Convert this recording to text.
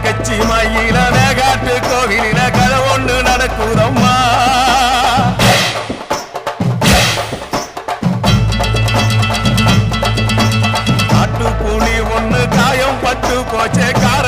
கச்சி மயில மேகாட்டு கோவிலில கதை ஒண்ணு நடக்குதம்மா. காட்டு புலி ஒண்ணு காயம் பட்டு போச்சே கார